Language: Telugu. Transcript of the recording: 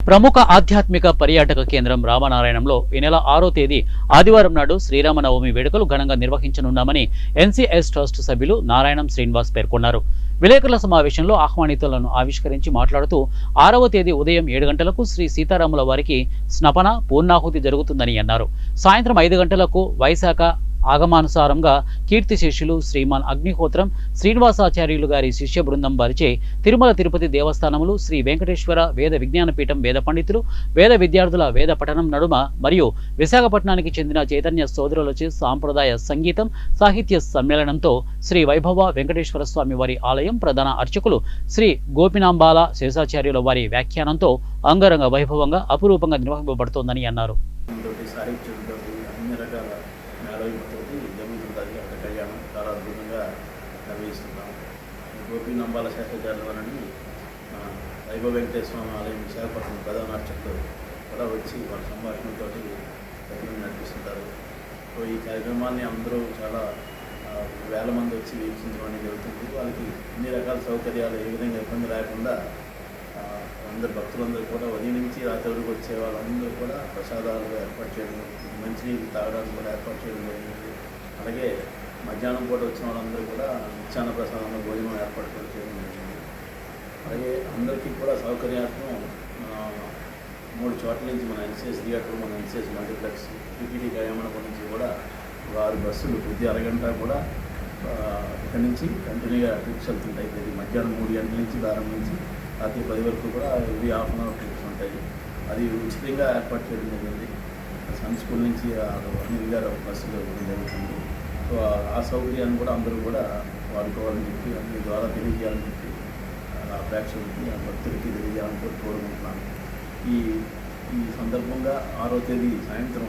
ప్రముఖ ఆధ్యాత్మిక పర్యాటక కేంద్రం రామనారాయణంలో ఈ నెల 6వ తేదీ ఆదివారం నాడు శ్రీరామనవమి వేడుకలు ఘనంగా నిర్వహించనున్నామని ఎన్సీఎస్ ట్రస్ట్ సభ్యులు నారాయణం శ్రీనివాస్ పేర్కొన్నారు. విలేకరుల సమావేశంలో ఆహ్వానితులను ఆవిష్కరించి మాట్లాడుతూ 6వ తేదీ ఉదయం 7 గంటలకు శ్రీ సీతారాముల వారికి స్నపన పూర్ణాహుతి జరుగుతుందని అన్నారు. సాయంత్రం 5 గంటలకు వైశాఖ ఆగమానుసారంగా కీర్తిశేషులు శ్రీమాన్ అగ్నిహోత్రం శ్రీనివాసాచార్యులు గారి శిష్య బృందం వారిచే తిరుమల తిరుపతి దేవస్థానములు శ్రీ వెంకటేశ్వర వేద విజ్ఞాన పీఠం వేద పండితులు వేద విద్యార్థుల వేద పఠనం నడుమ మరియు విశాఖపట్నానికి చెందిన చైతన్య సోదరులచే సాంప్రదాయ సంగీతం సాహిత్య సమ్మేళనంతో శ్రీ వైభవ వెంకటేశ్వర స్వామి వారి ఆలయం ప్రధాన అర్చకులు శ్రీ గోపినాంబాల శేషాచార్యుల వారి వ్యాఖ్యానంతో అంగరంగ వైభవంగా అపురూపంగా నిర్వహింపబడుతోందని అన్నారు. జరుగుతుంది. అక్కడ కళ్యాణం చాలా అద్భుతంగా నిర్వహిస్తున్నాం. గోపినాంబాల శాఖాచార్యులని వైభవ వెంకటేశ్వర స్వామి ఆలయం విశాఖపట్నం ప్రధాన అర్చకులు కూడా వచ్చి వాళ్ళ సంభాషణతో నడిపిస్తుంటారు. సో ఈ కార్యక్రమాన్ని అందరూ చాలా వేల మంది వచ్చి వీక్షించడం అనేది జరుగుతుంది. వాళ్ళకి అన్ని రకాల సౌకర్యాలు ఏ విధంగా ఇబ్బంది లేకుండా అందరు భక్తులందరూ కూడా ఉదయం నుంచి రాత్రి వరకు వచ్చే వాళ్ళందరూ కూడా ప్రసాదాలు ఏర్పాటు చేయడం, మంచినీళ్ళు తాగడానికి కూడా ఏర్పాటు చేయడం జరిగింది. అలాగే మధ్యాహ్నం పూట వచ్చిన వాళ్ళందరూ కూడా నిత్యాన్న ప్రసాదంలో భోజనం ఏర్పాటు చేయడం జరిగింది. అలాగే అందరికీ కూడా సౌకర్యార్థం 3 చోట్ల నుంచి మన ఎన్సీఎస్ థియేటర్, మన ఎన్సీఎస్ మల్టీప్లెక్స్, టీటీడీ కళ్యాణమండపం నుంచి కూడా 6 బస్సులు ప్రతి అరగంట కూడా ఇక్కడి నుంచి కంటిన్యూగా ట్రిప్స్ వెళ్తుంటాయి. ప్రతి మధ్యాహ్నం 3 గంటల నుంచి ప్రారంభించి రాత్రి 10 వరకు కూడా every half an hour trips ఉంటాయి. అది ఉచితంగా ఏర్పాటు చేయడం జరిగింది. సన్ స్కూల్ నుంచి అనిల్ గారు బస్సులు ఇవ్వడం జరుగుతుంది. సో ఆ సౌకర్యాన్ని కూడా అందరూ కూడా వాడుకోవాలని చెప్పి మీ ద్వారా తెలియజేయాలని చెప్పి ఆ ప్రేక్షకులకి ఆ భక్తులకి తెలియజేయాలని కోరుకుంటున్నాను. ఈ సందర్భంగా 6వ తేదీ సాయంత్రం